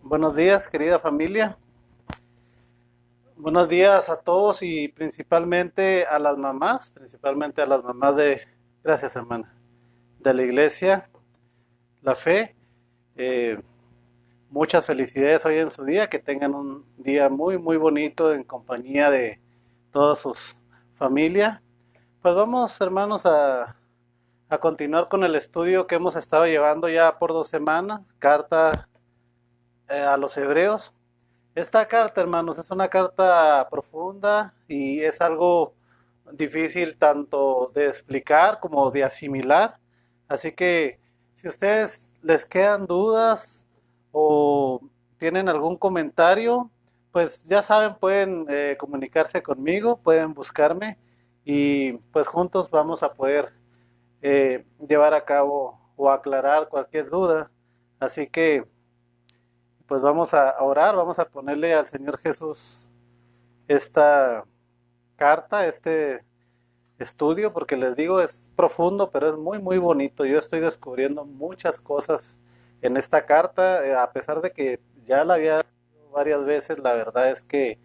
Buenos días, querida familia. Buenos días a todos y principalmente a las mamás gracias hermana, de la iglesia, la fe. Eh, Muchas felicidades hoy en su día, que tengan un día muy, muy bonito en compañía de todas sus familias. Pues vamos, hermanos, a continuar con el estudio que hemos estado llevando ya por 2 semanas, carta a los hebreos. Esta carta, hermanos, es una carta profunda y es algo difícil tanto de explicar como de asimilar. Así que si ustedes les quedan dudas o tienen algún comentario, pues ya saben, pueden comunicarse conmigo, pueden buscarme y pues juntos vamos a poder llevar a cabo o aclarar cualquier duda. Así que pues vamos a orar, vamos a ponerle al Señor Jesús esta carta, este estudio, porque les digo, es profundo, pero es muy, muy bonito. Yo estoy descubriendo muchas cosas en esta carta, a pesar de que ya la había leído varias veces, la verdad es que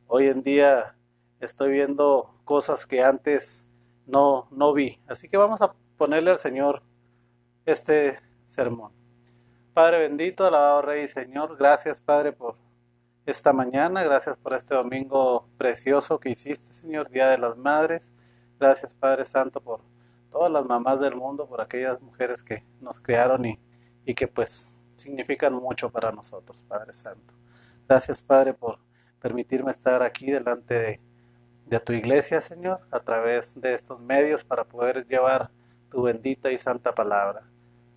hoy en día estoy viendo cosas que antes no vi. Así que vamos a ponerle al Señor este sermón. Padre bendito, alabado Rey y Señor, gracias Padre por esta mañana, gracias por este domingo precioso que hiciste, Señor, Día de las Madres. Gracias Padre Santo por todas las mamás del mundo, por aquellas mujeres que nos criaron y que pues significan mucho para nosotros, Padre Santo. Gracias Padre por permitirme estar aquí delante de tu iglesia, Señor, a través de estos medios para poder llevar tu bendita y santa palabra.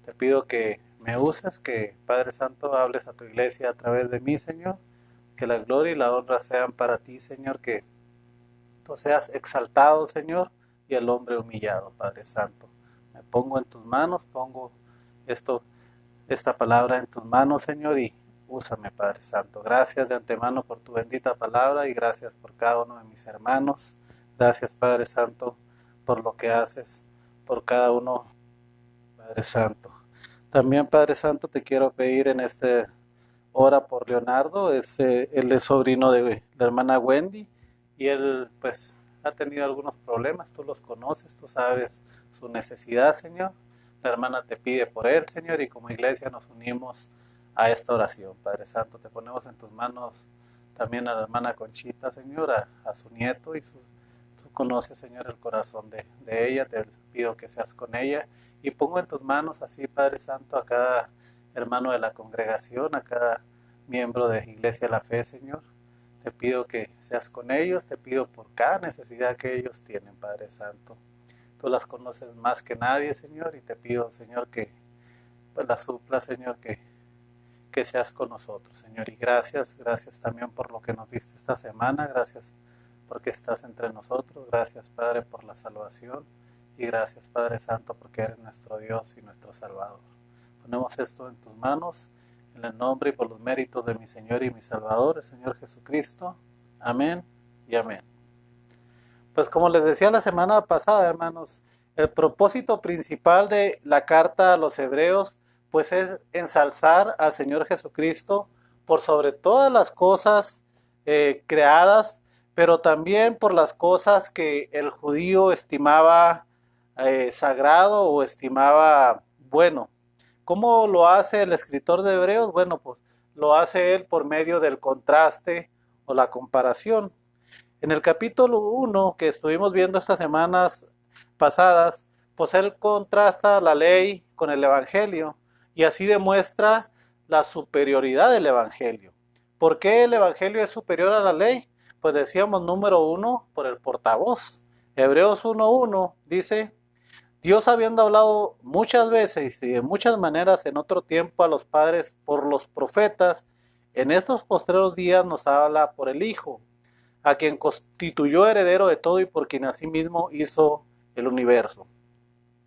Te pido que me uses, que Padre Santo hables a tu iglesia a través de mí, Señor, que la gloria y la honra sean para ti, Señor, que tú seas exaltado, Señor, y el hombre humillado, Padre Santo. Me pongo en tus manos, pongo esto, esta palabra en tus manos, Señor, y úsame, Padre Santo. Gracias de antemano por tu bendita palabra y gracias por cada uno de mis hermanos. Gracias, Padre Santo, por lo que haces por cada uno, Padre Santo. También, Padre Santo, te quiero pedir en este hora por Leonardo. Él es sobrino de la hermana Wendy y él pues ha tenido algunos problemas, tú los conoces, tú sabes su necesidad, Señor. La hermana te pide por él, Señor, y como iglesia nos unimos a esta oración. Padre Santo, te ponemos en tus manos también a la hermana Conchita, Señor, a su nieto tú conoces, Señor, el corazón de ella, te pido que seas con ella y pongo en tus manos así, Padre Santo, a cada hermano de la congregación, a cada miembro de Iglesia de la Fe, Señor. Te pido que seas con ellos, te pido por cada necesidad que ellos tienen, Padre Santo. Tú las conoces más que nadie, Señor, y te pido, Señor, que pues las supla, Señor, que seas con nosotros, Señor. Y gracias también por lo que nos diste esta semana, gracias porque estás entre nosotros, gracias, Padre, por la salvación, y gracias, Padre Santo, porque eres nuestro Dios y nuestro Salvador. Ponemos esto en tus manos, en el nombre y por los méritos de mi Señor y mi Salvador, el Señor Jesucristo. Amén y amén. Pues como les decía la semana pasada, hermanos, el propósito principal de la carta a los hebreos, pues es ensalzar al Señor Jesucristo por sobre todas las cosas creadas, pero también por las cosas que el judío estimaba sagrado o estimaba bueno. ¿Cómo lo hace el escritor de Hebreos? Bueno, pues lo hace él por medio del contraste o la comparación. En el capítulo 1 que estuvimos viendo estas semanas pasadas, pues él contrasta la ley con el Evangelio y así demuestra la superioridad del Evangelio. ¿Por qué el Evangelio es superior a la ley? Pues decíamos número uno, por el portavoz. Hebreos 1.1 dice, Dios habiendo hablado muchas veces y de muchas maneras en otro tiempo a los padres por los profetas, en estos postreros días nos habla por el Hijo, a quien constituyó heredero de todo y por quien asimismo hizo el universo.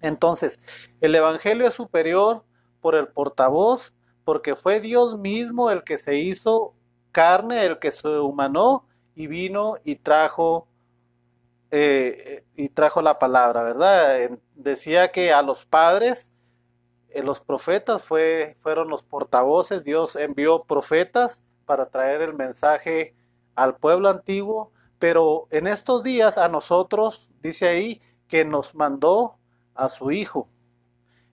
Entonces, el Evangelio es superior por el portavoz, porque fue Dios mismo el que se hizo carne, el que se humanó y vino y trajo la palabra, ¿verdad? Decía que a los padres los profetas fueron los portavoces. Dios envió profetas para traer el mensaje al pueblo antiguo, pero en estos días a nosotros, dice ahí, que nos mandó a su Hijo.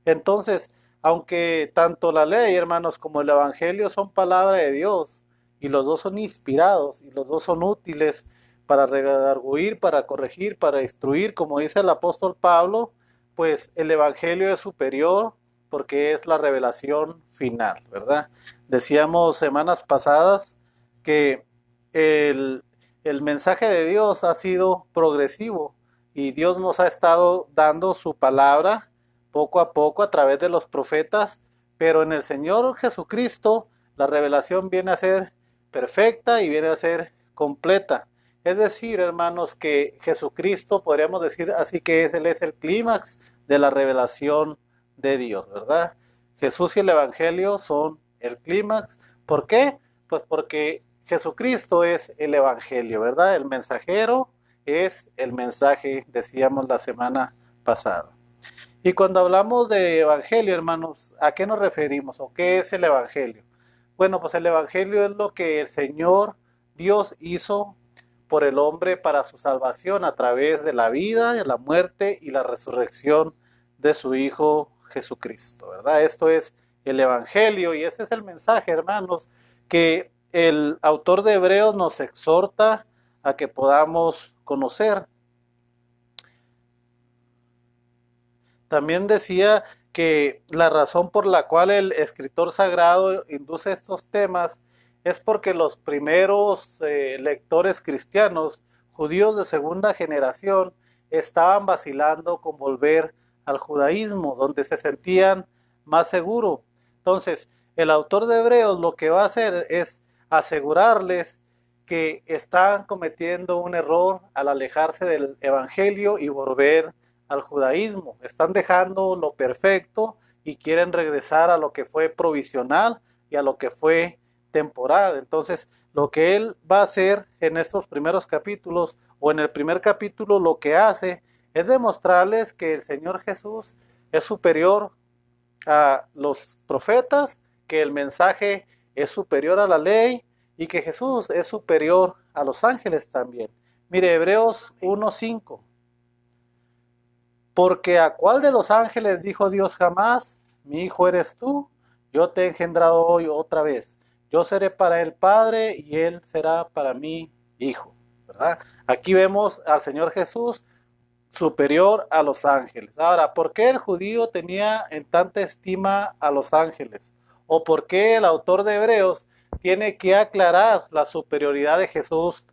Entonces, aunque tanto la ley, hermanos, como el Evangelio son palabra de Dios, y los dos son inspirados, y los dos son útiles para redarguir, para corregir, para instruir, como dice el apóstol Pablo, pues el Evangelio es superior porque es la revelación final, ¿verdad? Decíamos semanas pasadas que el, el mensaje de Dios ha sido progresivo y Dios nos ha estado dando su palabra poco a poco a través de los profetas, pero en el Señor Jesucristo la revelación viene a ser perfecta y viene a ser completa. Es decir, hermanos, que Jesucristo, podríamos decir así que Él es el clímax de la revelación de Dios, ¿verdad? Jesús y el Evangelio son el clímax. ¿Por qué? Pues porque Jesucristo es el Evangelio, ¿verdad? El mensajero es el mensaje, decíamos la semana pasada. Y cuando hablamos de evangelio, hermanos, ¿a qué nos referimos o qué es el evangelio? Bueno, pues el evangelio es lo que el Señor Dios hizo por el hombre para su salvación a través de la vida, la muerte y la resurrección de su Hijo Jesucristo, ¿verdad? Esto es el evangelio y este es el mensaje, hermanos, que el autor de Hebreos nos exhorta a que podamos conocer. También decía que la razón por la cual el escritor sagrado induce estos temas es porque los primeros lectores cristianos, judíos de segunda generación, estaban vacilando con volver al judaísmo, donde se sentían más seguros. Entonces, el autor de Hebreos lo que va a hacer es asegurarles que están cometiendo un error al alejarse del evangelio y volver al judaísmo. Están dejando lo perfecto y quieren regresar a lo que fue provisional y a lo que fue temporal. Entonces, lo que él va a hacer en estos primeros capítulos o en el primer capítulo lo que hace es demostrarles que el Señor Jesús es superior a los profetas, que el mensaje es superior a la ley y que Jesús es superior a los ángeles también. Mire, Hebreos 1:5. Porque a cuál de los ángeles dijo Dios jamás, mi hijo eres tú, yo te he engendrado hoy otra vez. Yo seré para él padre y él será para mí hijo, ¿verdad? Aquí vemos al Señor Jesús superior a los ángeles. Ahora, ¿por qué el judío tenía en tanta estima a los ángeles? ¿O por qué el autor de Hebreos tiene que aclarar la superioridad de Jesús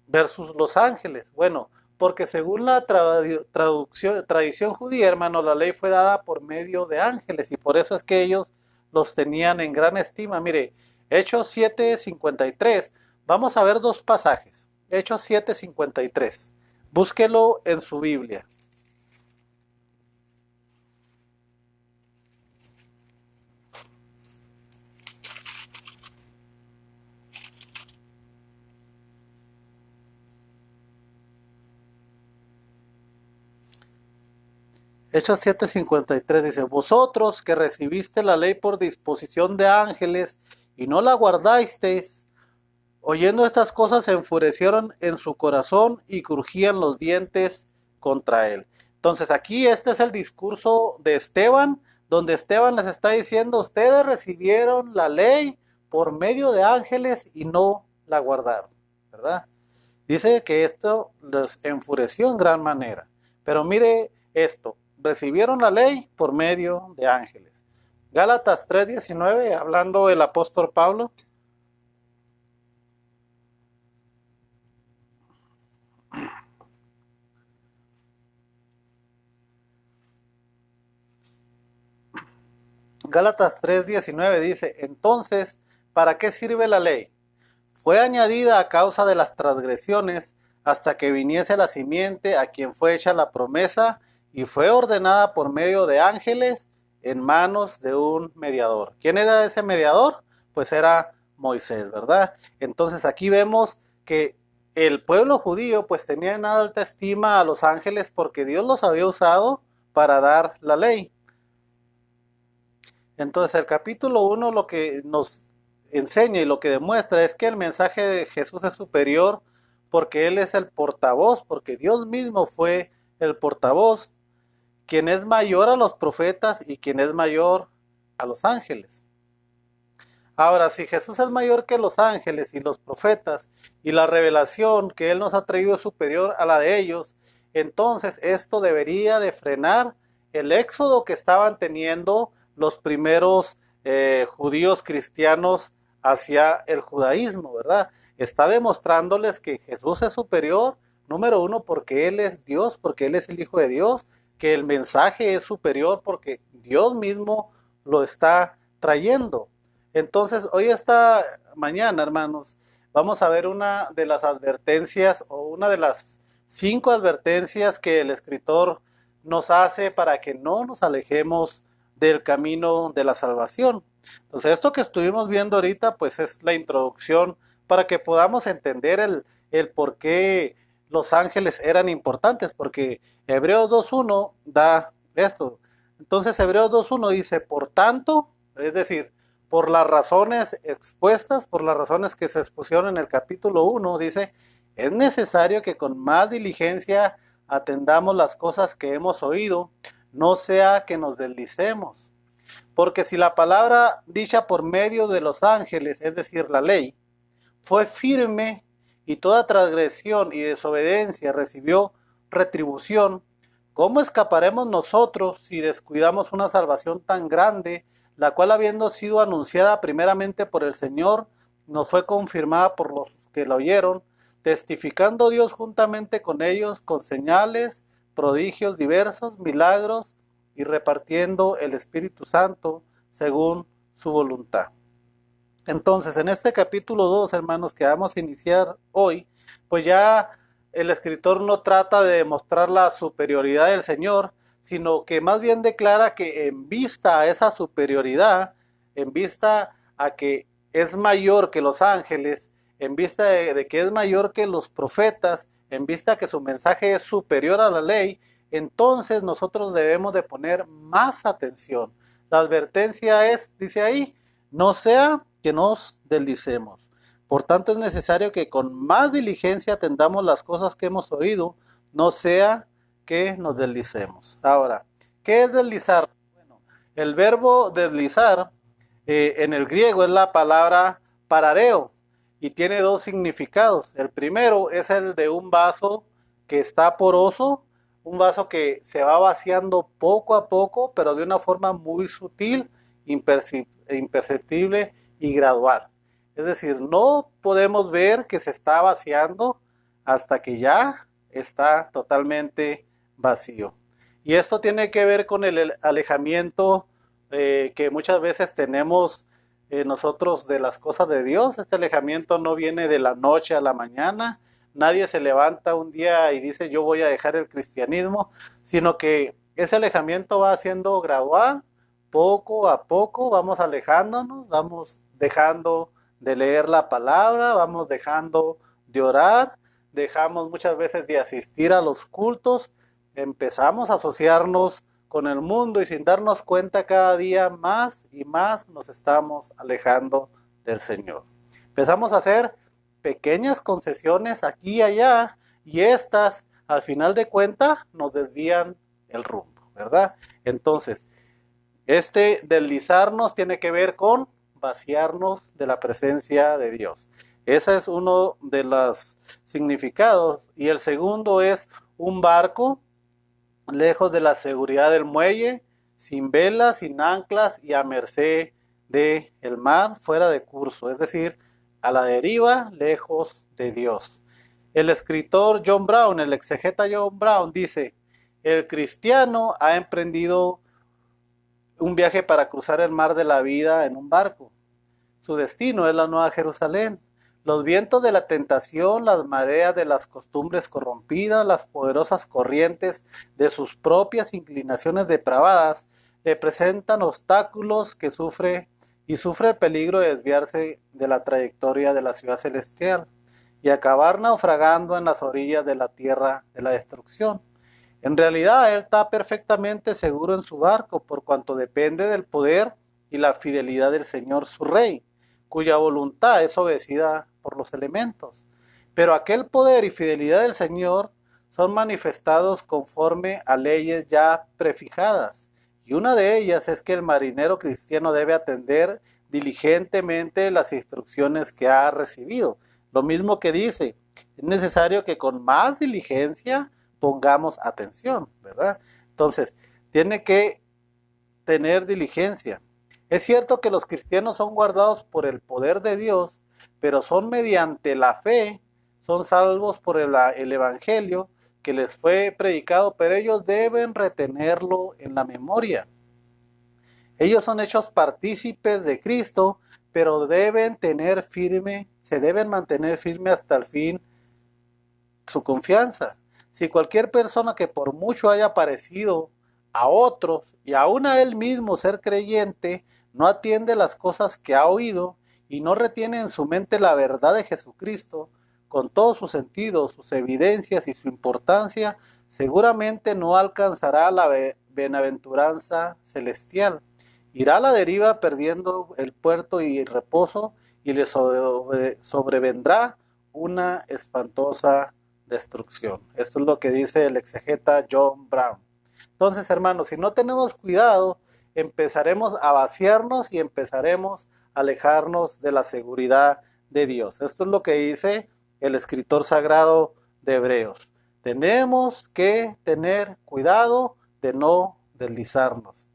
versus los ángeles? Bueno, porque según la tradición judía, hermano, la ley fue dada por medio de ángeles y por eso es que ellos los tenían en gran estima. Mire, Hechos 7:53, vamos a ver dos pasajes. Hechos 7:53, búsquelo en su Biblia. Hechos 7:53 dice, vosotros que recibiste la ley por disposición de ángeles y no la guardasteis, oyendo estas cosas se enfurecieron en su corazón y crujían los dientes contra él. Entonces aquí este es el discurso de Esteban, donde Esteban les está diciendo, ustedes recibieron la ley por medio de ángeles y no la guardaron, ¿verdad? Dice que esto les enfureció en gran manera. Pero mire esto, recibieron la ley por medio de ángeles. Gálatas 3:19, hablando el apóstol Pablo. Gálatas 3:19 dice, entonces, ¿para qué sirve la ley? Fue añadida a causa de las transgresiones hasta que viniese la simiente a quien fue hecha la promesa y fue ordenada por medio de ángeles en manos de un mediador. ¿Quién era ese mediador? Pues era Moisés, ¿verdad? Entonces aquí vemos que el pueblo judío pues tenía en alta estima a los ángeles porque Dios los había usado para dar la ley. Entonces el capítulo 1 lo que nos enseña y lo que demuestra es que el mensaje de Jesús es superior porque Él es el portavoz, porque Dios mismo fue el portavoz, quien es mayor a los profetas y quien es mayor a los ángeles. Ahora, si Jesús es mayor que los ángeles y los profetas, y la revelación que Él nos ha traído es superior a la de ellos, entonces esto debería de frenar el éxodo que estaban teniendo los primeros judíos cristianos hacia el judaísmo, ¿verdad? Está demostrándoles que Jesús es superior, número uno, porque Él es Dios, porque Él es el Hijo de Dios, que el mensaje es superior porque Dios mismo lo está trayendo. Entonces, hoy esta mañana, hermanos, vamos a ver una de las advertencias o una de las 5 advertencias que el escritor nos hace para que no nos alejemos del camino de la salvación. Entonces, esto que estuvimos viendo ahorita, pues es la introducción para que podamos entender el por qué los ángeles eran importantes, porque Hebreos 2.1 da esto. Entonces, Hebreos 2.1 dice, por tanto, es decir, por las razones expuestas, por las razones que se expusieron en el capítulo 1, dice, es necesario que con más diligencia atendamos las cosas que hemos oído, no sea que nos deslicemos. Porque si la palabra dicha por medio de los ángeles, es decir, la ley, fue firme y toda transgresión y desobediencia recibió retribución, ¿cómo escaparemos nosotros si descuidamos una salvación tan grande, la cual habiendo sido anunciada primeramente por el Señor, nos fue confirmada por los que la oyeron, testificando Dios juntamente con ellos con señales, prodigios diversos, milagros y repartiendo el Espíritu Santo según su voluntad? Entonces, en este capítulo 2, hermanos, que vamos a iniciar hoy, pues ya el escritor no trata de demostrar la superioridad del Señor, sino que más bien declara que en vista a esa superioridad, en vista a que es mayor que los ángeles, en vista de que es mayor que los profetas, en vista que su mensaje es superior a la ley, entonces nosotros debemos de poner más atención. La advertencia es, dice ahí, no sea que nos deslicemos. Por tanto, es necesario que con más diligencia atendamos las cosas que hemos oído, no sea que nos deslicemos. Ahora, ¿qué es deslizar? Bueno, el verbo deslizar en el griego es la palabra parareo y tiene dos significados. El primero es el de un vaso que está poroso, un vaso que se va vaciando poco a poco, pero de una forma muy sutil, imperceptible y gradual. Es decir, no podemos ver que se está vaciando hasta que ya está totalmente vacío. Y esto tiene que ver con el alejamiento que muchas veces tenemos nosotros de las cosas de Dios. Este alejamiento no viene de la noche a la mañana. Nadie se levanta un día y dice yo voy a dejar el cristianismo, sino que ese alejamiento va siendo gradual, poco a poco vamos alejándonos, vamos dejando de leer la palabra, vamos dejando de orar, dejamos muchas veces de asistir a los cultos, empezamos a asociarnos con el mundo y sin darnos cuenta cada día más y más nos estamos alejando del Señor. Empezamos a hacer pequeñas concesiones aquí y allá y estas al final de cuentas nos desvían el rumbo, ¿verdad? Entonces, este deslizarnos tiene que ver con vaciarnos de la presencia de Dios. Ese es uno de los significados. Y el segundo es un barco lejos de la seguridad del muelle, sin velas, sin anclas y a merced del mar, fuera de curso, es decir, a la deriva, lejos de Dios. El escritor John Brown, el exegeta John Brown, dice, el cristiano ha emprendido un viaje para cruzar el mar de la vida en un barco. Su destino es la Nueva Jerusalén. Los vientos de la tentación, las mareas de las costumbres corrompidas, las poderosas corrientes de sus propias inclinaciones depravadas, le presentan obstáculos que sufre el peligro de desviarse de la trayectoria de la ciudad celestial y acabar naufragando en las orillas de la tierra de la destrucción. En realidad, él está perfectamente seguro en su barco, por cuanto depende del poder y la fidelidad del Señor su Rey, cuya voluntad es obedecida por los elementos. Pero aquel poder y fidelidad del Señor son manifestados conforme a leyes ya prefijadas. Y una de ellas es que el marinero cristiano debe atender diligentemente las instrucciones que ha recibido. Lo mismo que dice, es necesario que con más diligencia pongamos atención, ¿verdad? Entonces, tiene que tener diligencia. Es cierto que los cristianos son guardados por el poder de Dios, pero son mediante la fe, son salvos por el Evangelio que les fue predicado, pero ellos deben retenerlo en la memoria. Ellos son hechos partícipes de Cristo, pero deben tener firme, se deben mantener firme hasta el fin su confianza. Si cualquier persona que por mucho haya parecido a otros y aún a él mismo ser creyente, no atiende las cosas que ha oído y no retiene en su mente la verdad de Jesucristo, con todos sus sentidos, sus evidencias y su importancia, seguramente no alcanzará la bienaventuranza celestial. Irá a la deriva perdiendo el puerto y el reposo y le sobrevendrá una espantosa destrucción. Esto es lo que dice el exegeta John Brown. Entonces, hermanos, si no tenemos cuidado, empezaremos a vaciarnos y empezaremos a alejarnos de la seguridad de Dios. Esto es lo que dice el escritor sagrado de Hebreos. Tenemos que tener cuidado de no deslizarnos.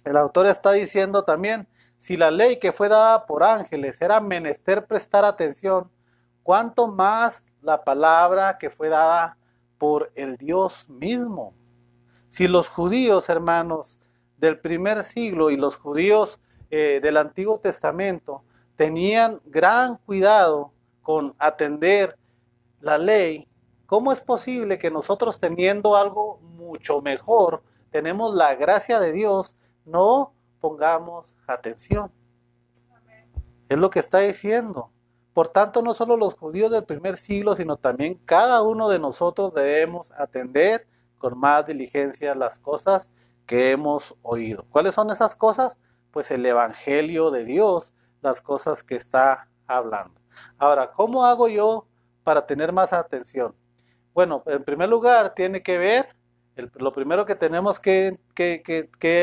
El autor está diciendo también, si la ley que fue dada por ángeles era menester prestar atención, ¿cuánto más la palabra que fue dada por el Dios mismo? Si los judíos, hermanos, del primer siglo y los judíos del Antiguo Testamento tenían gran cuidado con atender la ley, ¿cómo es posible que nosotros teniendo algo mucho mejor, tenemos la gracia de Dios, no pongamos atención? Es lo que está diciendo. Por tanto, no solo los judíos del primer siglo, sino también cada uno de nosotros debemos atender con más diligencia las cosas que hemos oído. ¿Cuáles son esas cosas? Pues el Evangelio de Dios, las cosas que está hablando. Ahora, ¿cómo hago yo para tener más atención? Bueno, en primer lugar, tiene que ver, lo primero que tenemos que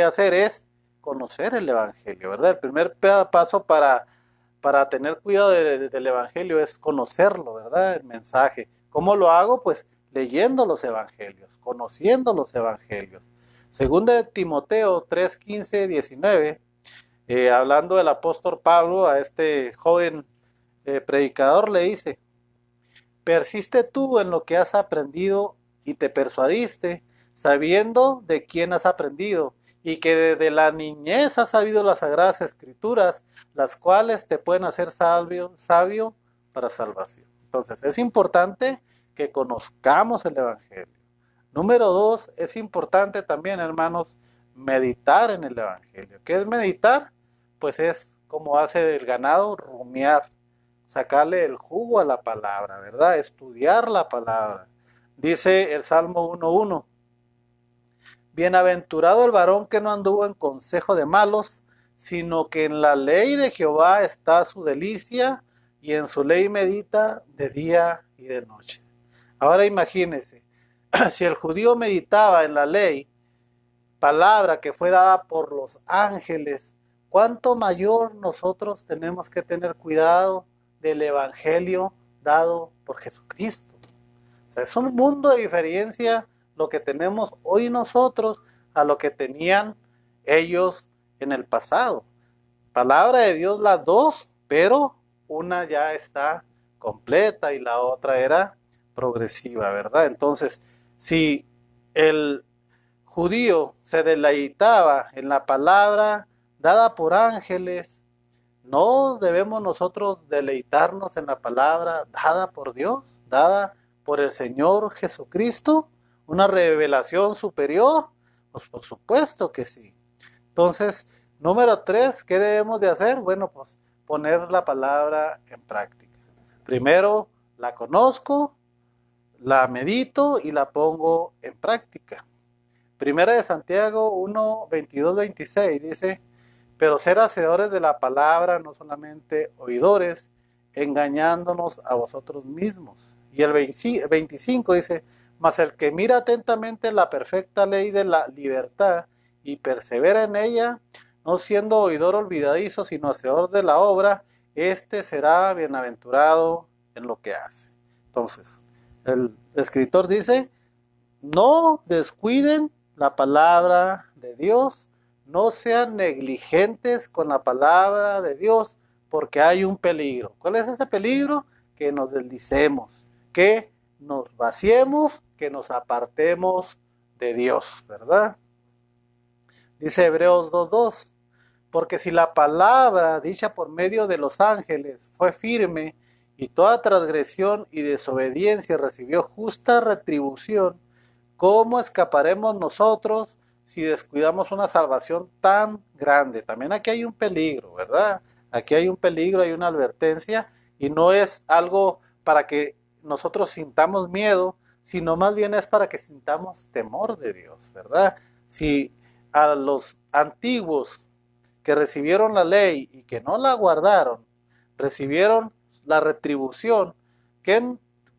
hacer es conocer el Evangelio, ¿verdad? El primer paso para tener cuidado del Evangelio es conocerlo, ¿verdad? El mensaje. ¿Cómo lo hago? Pues leyendo los Evangelios, conociendo los Evangelios. Segunda de Timoteo 3, 15, 19, hablando del apóstol Pablo a este joven predicador, le dice, persiste tú en lo que has aprendido y te persuadiste, sabiendo de quién has aprendido, y que desde la niñez has sabido las sagradas escrituras, las cuales te pueden hacer sabio para salvación. Entonces, es importante que conozcamos el Evangelio. Número 2, es importante también, hermanos, meditar en el Evangelio. ¿Qué es meditar? Pues es como hace el ganado, rumiar, sacarle el jugo a la palabra, ¿verdad? Estudiar la palabra. Dice el Salmo 1:1. Bienaventurado el varón que no anduvo en consejo de malos, sino que en la ley de Jehová está su delicia, y en su ley medita de día y de noche. Ahora imagínense, si el judío meditaba en la ley, palabra que fue dada por los ángeles, ¿cuánto mayor nosotros tenemos que tener cuidado del evangelio dado por Jesucristo? O sea, es un mundo de diferencia lo que tenemos hoy nosotros a lo que tenían ellos en el pasado. Palabra de Dios las dos, pero una ya está completa y la otra era progresiva, ¿verdad? Entonces, si el judío se deleitaba en la palabra dada por ángeles, ¿no debemos nosotros deleitarnos en la palabra dada por Dios, dada por el Señor Jesucristo? ¿Una revelación superior? Pues por supuesto que sí. Entonces, número 3, ¿qué debemos de hacer? Bueno, pues poner la palabra en práctica. Primero la conozco, la medito y la pongo en práctica. Primera de Santiago 1, 22, 26 dice, pero ser hacedores de la palabra, no solamente oidores, engañándonos a vosotros mismos. Y el 25 dice, mas el que mira atentamente la perfecta ley de la libertad y persevera en ella, no siendo oidor olvidadizo, sino hacedor de la obra, este será bienaventurado en lo que hace. Entonces, el escritor dice, no descuiden la palabra de Dios, no sean negligentes con la palabra de Dios, porque hay un peligro. ¿Cuál es ese peligro? Que nos deslicemos, que nos vaciemos, que nos apartemos de Dios, ¿verdad? Dice Hebreos 2:2, porque si la palabra dicha por medio de los ángeles fue firme, y toda transgresión y desobediencia recibió justa retribución, ¿cómo escaparemos nosotros si descuidamos una salvación tan grande? También aquí hay un peligro, ¿verdad? Aquí hay un peligro, hay una advertencia, y no es algo para que nosotros sintamos miedo, sino más bien es para que sintamos temor de Dios, ¿verdad? Si a los antiguos que recibieron la ley y que no la guardaron, recibieron la retribución,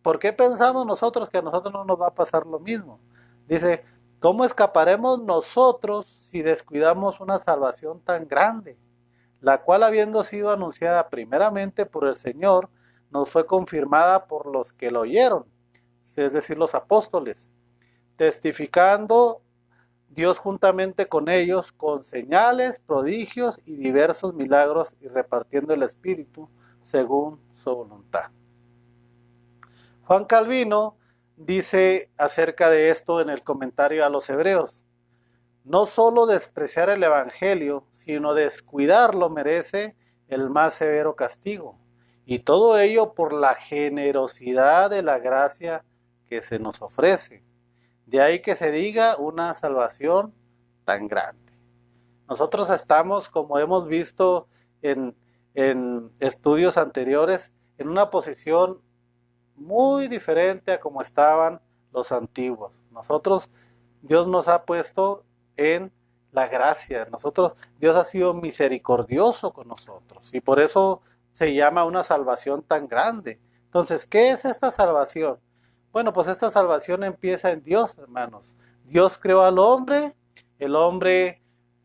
¿por qué pensamos nosotros que a nosotros no nos va a pasar lo mismo? Dice, ¿cómo escaparemos nosotros si descuidamos una salvación tan grande? La cual, habiendo sido anunciada primeramente por el Señor, nos fue confirmada por los que lo oyeron, es decir, los apóstoles, testificando Dios juntamente con ellos, con señales, prodigios y diversos milagros, y repartiendo el Espíritu según su voluntad. Juan Calvino dice acerca de esto en el comentario a los Hebreos, no solo despreciar el Evangelio, sino descuidarlo merece el más severo castigo, y todo ello por la generosidad de la gracia que se nos ofrece. De ahí que se diga una salvación tan grande. Nosotros estamos, como hemos visto en estudios anteriores, en una posición muy diferente a como estaban los antiguos. Dios nos ha puesto en la gracia. Dios ha sido misericordioso con nosotros, y por eso se llama una salvación tan grande. Entonces, ¿qué es esta salvación? Bueno, pues esta salvación empieza en Dios, hermanos. Dios creó al hombre, el hombre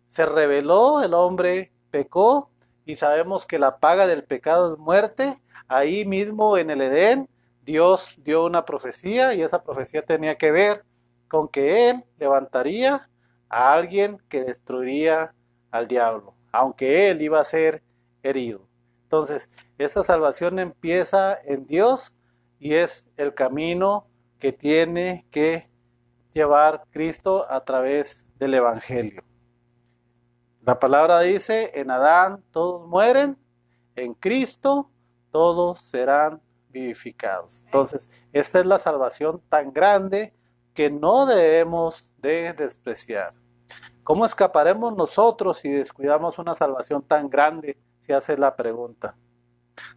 se rebeló, el hombre pecó, y sabemos que la paga del pecado es muerte. Ahí mismo en el Edén, Dios dio una profecía, y esa profecía tenía que ver con que Él levantaría a alguien que destruiría al diablo, aunque Él iba a ser herido. Entonces, esa salvación empieza en Dios, y es el camino que tiene que llevar Cristo a través del Evangelio. La palabra dice, en Adán todos mueren, en Cristo todos serán vivificados. Entonces, esta es la salvación tan grande que no debemos de despreciar. ¿Cómo escaparemos nosotros si descuidamos una salvación tan grande? Se hace la pregunta.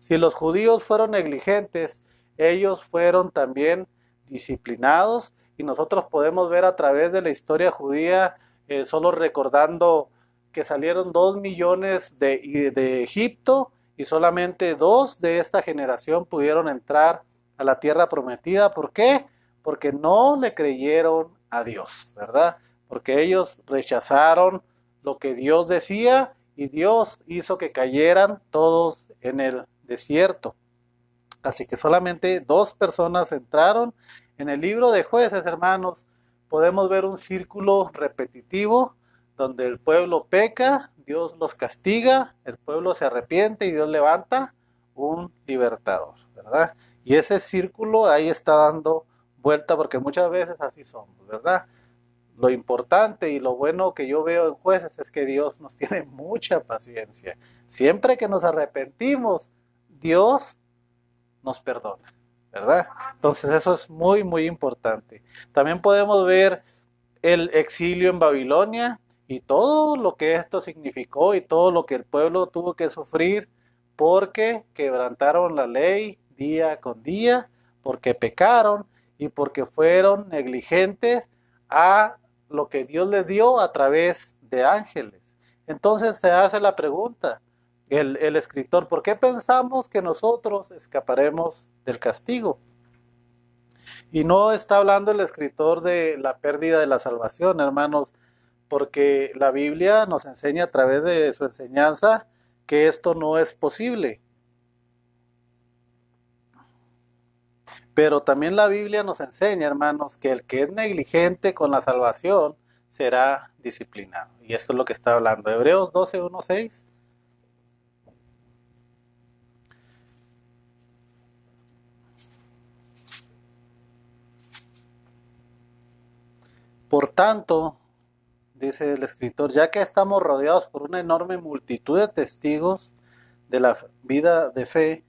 Si los judíos fueron negligentes, ellos fueron también disciplinados, y nosotros podemos ver a través de la historia judía, solo recordando que salieron 2 millones de Egipto, y solamente 2 de esta generación pudieron entrar a la tierra prometida. ¿Por qué? Porque no le creyeron a Dios, ¿verdad? Porque ellos rechazaron lo que Dios decía, y Dios hizo que cayeran todos en el desierto. Así que solamente 2 personas entraron. En el libro de Jueces, hermanos, podemos ver un círculo repetitivo donde el pueblo peca, Dios los castiga, el pueblo se arrepiente y Dios levanta un libertador, ¿verdad? Y ese círculo ahí está dando vuelta, porque muchas veces así somos, ¿verdad? Lo importante y lo bueno que yo veo en Jueces es que Dios nos tiene mucha paciencia. Siempre que nos arrepentimos, Dios nos perdona, ¿verdad? Entonces eso es muy, muy importante. También podemos ver el exilio en Babilonia y todo lo que esto significó y todo lo que el pueblo tuvo que sufrir porque quebrantaron la ley día con día, porque pecaron y porque fueron negligentes a lo que Dios les dio a través de ángeles. Entonces se hace la pregunta, el escritor, ¿por qué pensamos que nosotros escaparemos del castigo? Y no está hablando el escritor de la pérdida de la salvación, hermanos, porque la Biblia nos enseña a través de su enseñanza que esto no es posible. Pero también la Biblia nos enseña, hermanos, que el que es negligente con la salvación será disciplinado. Y esto es lo que está hablando. Hebreos 12, 1, 6. Por tanto, dice el escritor, ya que estamos rodeados por una enorme multitud de testigos de la vida de fe,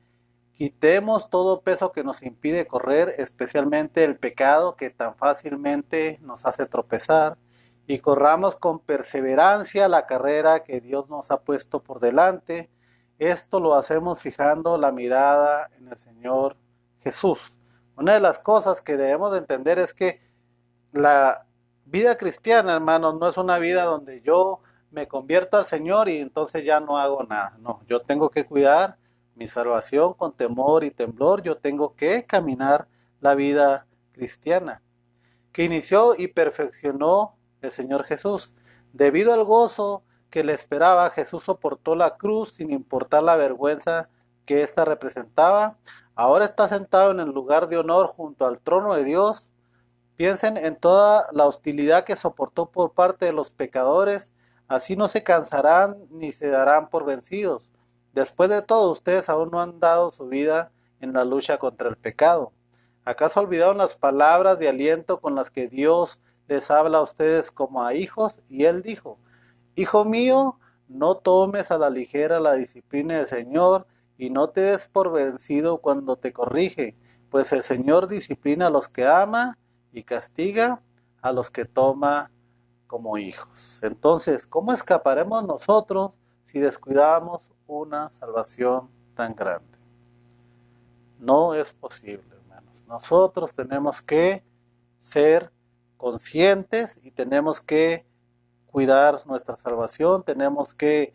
quitemos todo peso que nos impide correr, especialmente el pecado que tan fácilmente nos hace tropezar, y corramos con perseverancia la carrera que Dios nos ha puesto por delante. Esto lo hacemos fijando la mirada en el Señor Jesús. Una de las cosas que debemos de entender es que la vida cristiana, hermanos, no es una vida donde yo me convierto al Señor y entonces ya no hago nada. No, yo tengo que cuidar mi salvación con temor y temblor. Yo tengo que caminar la vida cristiana que inició y perfeccionó el Señor Jesús. Debido al gozo que le esperaba, Jesús soportó la cruz sin importar la vergüenza que ésta representaba. Ahora está sentado en el lugar de honor junto al trono de Dios. Piensen en toda la hostilidad que soportó por parte de los pecadores, así no se cansarán ni se darán por vencidos. Después de todo, ustedes aún no han dado su vida en la lucha contra el pecado. ¿Acaso olvidaron las palabras de aliento con las que Dios les habla a ustedes como a hijos? Y Él dijo, Hijo mío, no tomes a la ligera la disciplina del Señor y no te des por vencido cuando te corrige, pues el Señor disciplina a los que ama y castiga a los que toma como hijos. Entonces, ¿cómo escaparemos nosotros si descuidamos una salvación tan grande? No es posible, hermanos. Nosotros tenemos que ser conscientes y tenemos que cuidar nuestra salvación, tenemos que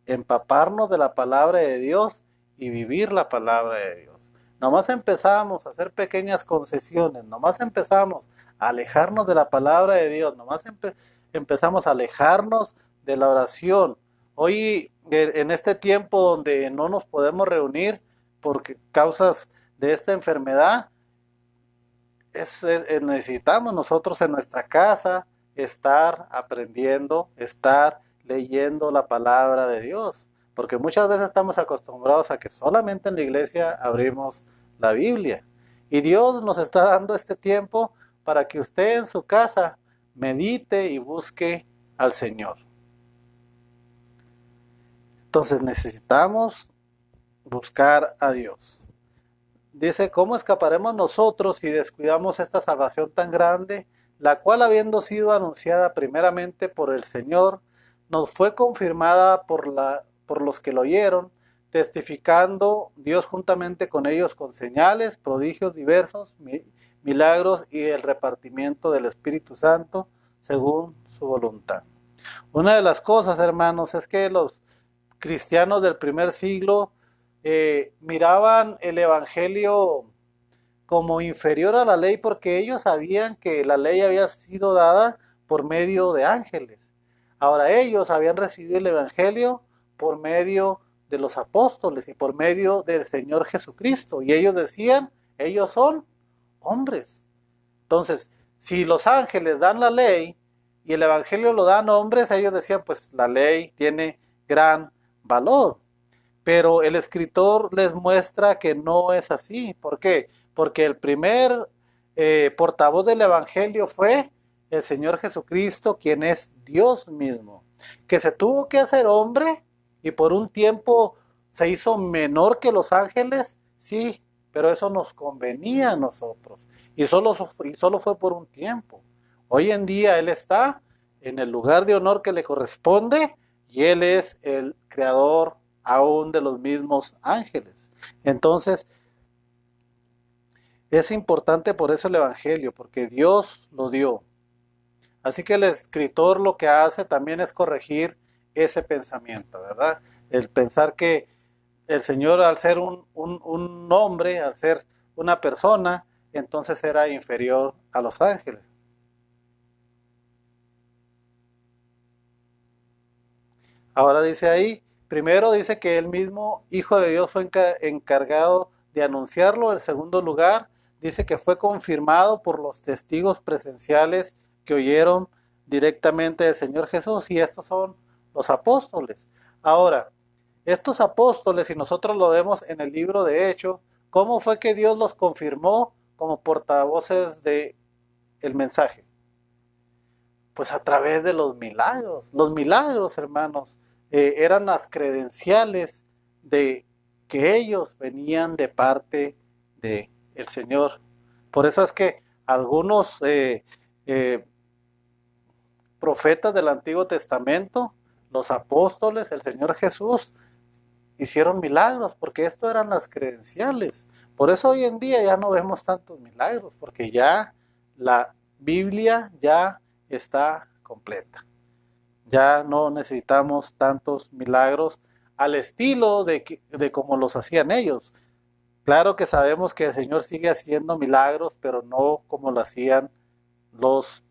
empaparnos de la palabra de Dios y vivir la palabra de Dios. Nomás empezamos a hacer pequeñas concesiones, nomás empezamos a alejarnos de la palabra de Dios, nomás empezamos a alejarnos de la oración. Hoy, en este tiempo donde no nos podemos reunir por causas de esta enfermedad, necesitamos nosotros en nuestra casa estar aprendiendo, estar leyendo la palabra de Dios, porque muchas veces estamos acostumbrados a que solamente en la iglesia abrimos la Biblia. Y Dios nos está dando este tiempo para que usted en su casa medite y busque al Señor. Entonces necesitamos buscar a Dios. Dice, ¿cómo escaparemos nosotros si descuidamos esta salvación tan grande, la cual habiendo sido anunciada primeramente por el Señor, nos fue confirmada por los que lo oyeron, testificando Dios juntamente con ellos con señales, prodigios diversos, milagros y el repartimiento del Espíritu Santo según su voluntad? Una de las cosas, hermanos, es que los cristianos del primer siglo miraban el evangelio como inferior a la ley porque ellos sabían que la ley había sido dada por medio de ángeles. Ahora ellos habían recibido el evangelio por medio de los apóstoles y por medio del Señor Jesucristo. Y ellos decían, ellos son hombres. Entonces, si los ángeles dan la ley y el evangelio lo dan hombres, ellos decían, pues la ley tiene gran valor. Pero el escritor les muestra que no es así. ¿Por qué? Porque el primer portavoz del evangelio fue el Señor Jesucristo, quien es Dios mismo, que se tuvo que hacer hombre y por un tiempo se hizo menor que los ángeles, sí, pero eso nos convenía a nosotros y solo fue por un tiempo. Hoy en día Él está en el lugar de honor que le corresponde y Él es el creador aún de los mismos ángeles. Entonces, es importante por eso el evangelio, porque Dios lo dio. Así que el escritor lo que hace también es corregir ese pensamiento, ¿verdad? El pensar que el Señor, al ser un hombre, al ser una persona, entonces era inferior a los ángeles. Ahora dice ahí, primero dice que el mismo Hijo de Dios fue encargado de anunciarlo. En segundo lugar, dice que fue confirmado por los testigos presenciales que oyeron directamente del Señor Jesús, y estos son los apóstoles. Ahora, estos apóstoles, si nosotros lo vemos en el libro de Hechos, ¿cómo fue que Dios los confirmó como portavoces de el mensaje? Pues a través de los milagros. Los milagros, hermanos, eran las credenciales de que ellos venían de parte de el Señor. Por eso es que algunos profetas del Antiguo Testamento, los apóstoles, el Señor Jesús, hicieron milagros, porque esto eran las credenciales. Por eso hoy en día ya no vemos tantos milagros, porque ya la Biblia ya está completa. Ya no necesitamos tantos milagros al estilo de como los hacían ellos. Claro que sabemos que el Señor sigue haciendo milagros, pero no como lo hacían los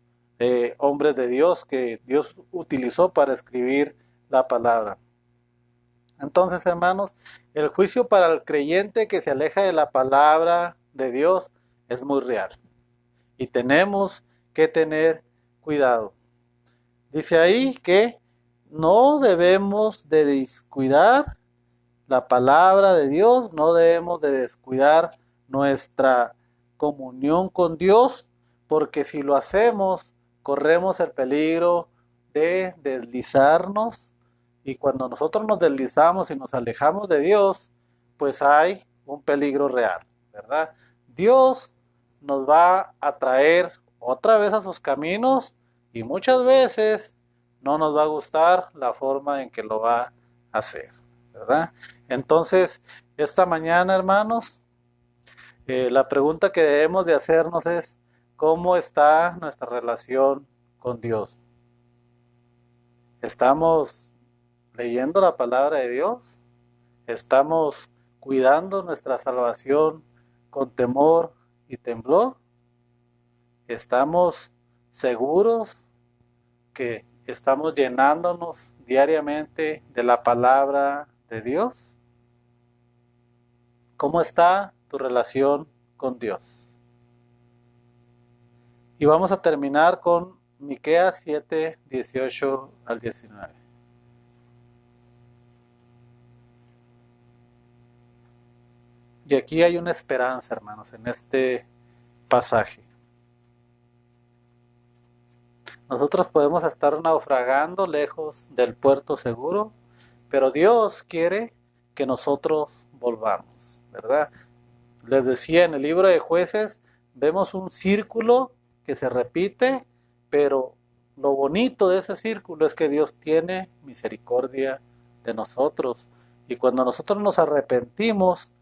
hombres de Dios que Dios utilizó para escribir la palabra. Entonces, hermanos, el juicio para el creyente que se aleja de la palabra de Dios es muy real. Y tenemos que tener cuidado. Dice ahí que no debemos de descuidar la palabra de Dios, no debemos de descuidar nuestra comunión con Dios, porque si lo hacemos, corremos el peligro de deslizarnos, y cuando nosotros nos deslizamos y nos alejamos de Dios, pues hay un peligro real, ¿verdad? Dios nos va a traer otra vez a sus caminos, y muchas veces no nos va a gustar la forma en que lo va a hacer, ¿verdad? Entonces, esta mañana, hermanos, la pregunta que debemos de hacernos es, ¿cómo está nuestra relación con Dios? ¿Estamos leyendo la palabra de Dios? ¿Estamos cuidando nuestra salvación con temor y temblor? ¿Estamos seguros que estamos llenándonos diariamente de la palabra de Dios? ¿Cómo está tu relación con Dios? Y vamos a terminar con Miqueas 7, 18 al 19. Y aquí hay una esperanza, hermanos, en este pasaje. Nosotros podemos estar naufragando lejos del puerto seguro, pero Dios quiere que nosotros volvamos, ¿verdad? Les decía, en el libro de Jueces vemos un círculo que se repite, pero lo bonito de ese círculo es que Dios tiene misericordia de nosotros, y cuando nosotros nos arrepentimos,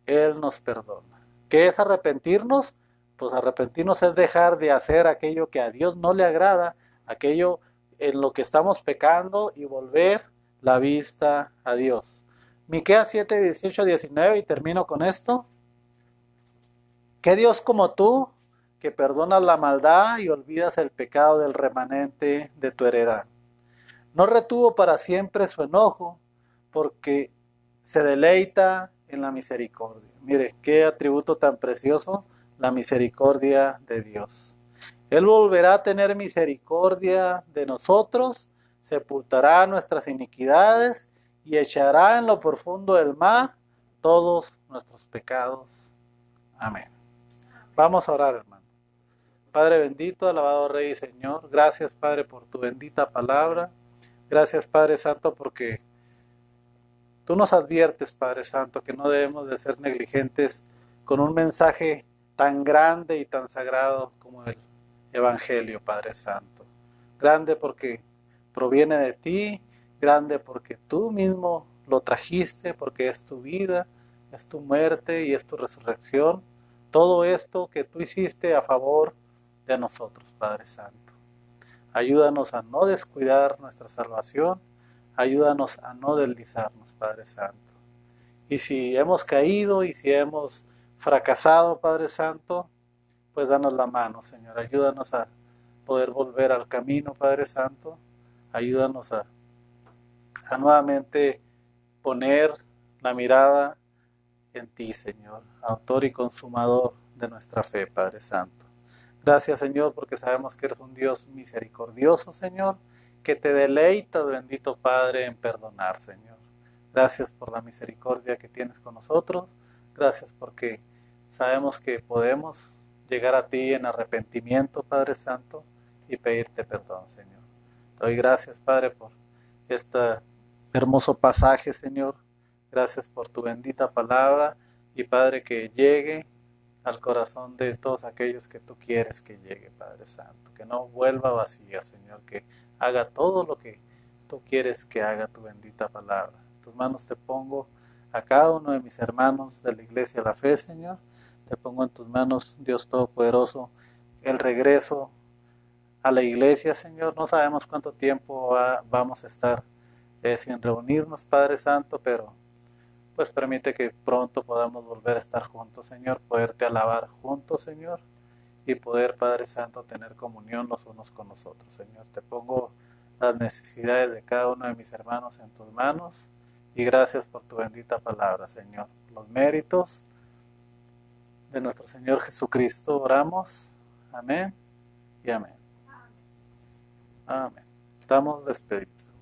Él nos perdona. ¿Qué es arrepentirnos? Pues arrepentirnos es dejar de hacer aquello que a Dios no le agrada, aquello en lo que estamos pecando, y volver la vista a Dios. Miqueas 7, 18, 19, y termino con esto. ¿Qué Dios como tú, que perdonas la maldad y olvidas el pecado del remanente de tu heredad? No retuvo para siempre su enojo, porque se deleita en la misericordia. Mire, qué atributo tan precioso, la misericordia de Dios. Él volverá a tener misericordia de nosotros, sepultará nuestras iniquidades y echará en lo profundo del mar todos nuestros pecados. Amén. Vamos a orar, hermano. Padre bendito, alabado Rey y Señor, gracias, Padre, por tu bendita palabra. Gracias, Padre Santo, porque tú nos adviertes, Padre Santo, que no debemos de ser negligentes con un mensaje tan grande y tan sagrado como el Evangelio, Padre Santo. Grande porque proviene de ti, grande porque tú mismo lo trajiste, porque es tu vida, es tu muerte y es tu resurrección. Todo esto que tú hiciste a favor de nosotros, Padre Santo. Ayúdanos a no descuidar nuestra salvación. ayúdanos a no deslizarnos, Padre Santo. Y si hemos caído y si hemos fracasado, Padre Santo, pues danos la mano, Señor. Ayúdanos a poder volver al camino, Padre Santo. Ayúdanos a nuevamente poner la mirada en ti, Señor, autor y consumador de nuestra fe, Padre Santo. Gracias, Señor, porque sabemos que eres un Dios misericordioso, Señor, que te deleita, bendito Padre, en perdonar, Señor. Gracias por la misericordia que tienes con nosotros. Gracias porque sabemos que podemos llegar a ti en arrepentimiento, Padre Santo, y pedirte perdón, Señor. Te doy gracias, Padre, por este hermoso pasaje, Señor. Gracias por tu bendita palabra y, Padre, que llegue al corazón de todos aquellos que tú quieres que llegue, Padre Santo. Que no vuelva vacía, Señor, que haga todo lo que tú quieres que haga tu bendita palabra. En tus manos te pongo a cada uno de mis hermanos de la Iglesia de la Fe, Señor. Te pongo en tus manos, Dios Todopoderoso, el regreso a la iglesia, Señor. No sabemos cuánto tiempo vamos a estar sin reunirnos, Padre Santo, pero pues permite que pronto podamos volver a estar juntos, Señor, poderte alabar juntos, Señor, y poder, Padre Santo, tener comunión los unos con los otros, Señor. Te pongo las necesidades de cada uno de mis hermanos en tus manos y gracias por tu bendita palabra, Señor. Los méritos de nuestro Señor Jesucristo oramos. Amén y amén. Amén. Estamos despedidos.